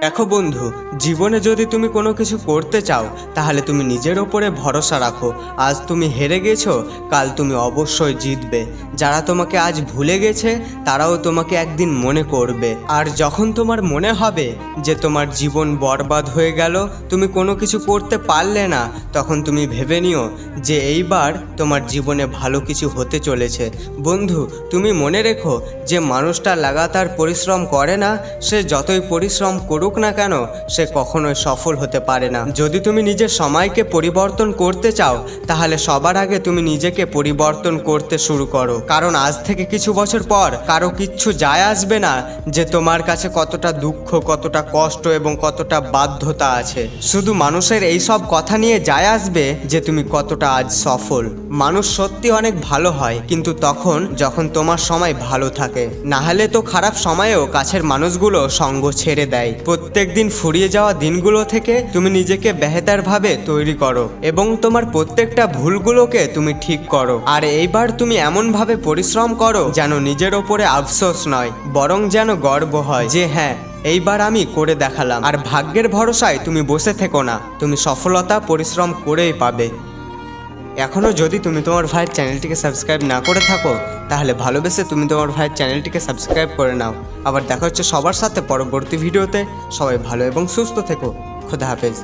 দেখো বন্ধু, জীবনে যদি তুমি কোনো কিছু করতে চাও তাহলে তুমি নিজের ওপরে ভরসা রাখো। আজ তুমি হেরে গেছো, কাল তুমি অবশ্যই জিতবে। যারা তোমাকে আজ ভুলে গেছে তারাও তোমাকে একদিন মনে করবে। আর যখন তোমার মনে হবে যে তোমার জীবন বরবাদ হয়ে গেল, তুমি কোনো কিছু করতে পারলে না, তখন তুমি ভেবে নিও যে এইবার তোমার জীবনে ভালো কিছু হতে চলেছে। বন্ধু, তুমি মনে রেখো যে মানুষটা লাগাতার পরিশ্রম করে না, সে যতই পরিশ্রম করুক না কেন সে কখনোই সফল হতে পারে না। যদি তুমি নিজের সময়কে পরিবর্তন করতে চাও তাহলে সবার আগে তুমি নিজেকে পরিবর্তন করতে শুরু করো। কারণ আজ থেকে কিছু বছর পর কারো কিচ্ছু যায় আসবে না যে তোমার কাছে কতটা দুঃখ, কতটা কষ্ট এবং কতটা বাধ্যতা আছে। শুধু মানুষের এই সব কথা নিয়ে যায় আসবে যে তুমি কতটা আজ সফল। মানুষ সত্যি অনেক ভালো হয়, কিন্তু তখন যখন তোমার সময় ভালো থাকে। না হলে তো খারাপ সময়েও কাছের মানুষগুলো সঙ্গ ছেড়ে দেয়। প্রত্যেক দিন ফুরিয়ে যাওয়া দিনগুলো থেকে তুমি নিজেকে বেহতরভাবে তৈরি করো এবং তোমার প্রত্যেকটা ভুলগুলোকে তুমি ঠিক করো। আর এইবার তুমি এমনভাবে পরিশ্রম করো যেন নিজের ওপরে আফসোস নয়, বরং যেন গর্ব হয় যে হ্যাঁ, এইবার আমি করে দেখালাম। আর ভাগ্যের ভরসায় তুমি বসে থেকো না, তুমি সফলতা পরিশ্রম করেই পাবে। এখনও যদি তুমি তোমার ভাইয়ের চ্যানেলটিকে সাবস্ক্রাইব না করে থাকো তাহলে ভালোবেসে তুমি তোমার ভাইয়ের চ্যানেলটিকে সাবস্ক্রাইব করে নাও। আবার দেখা হচ্ছে সবার সাথে পরবর্তী ভিডিওতে। সবাই ভালো এবং সুস্থ থেকো। খোদা হাফেজ।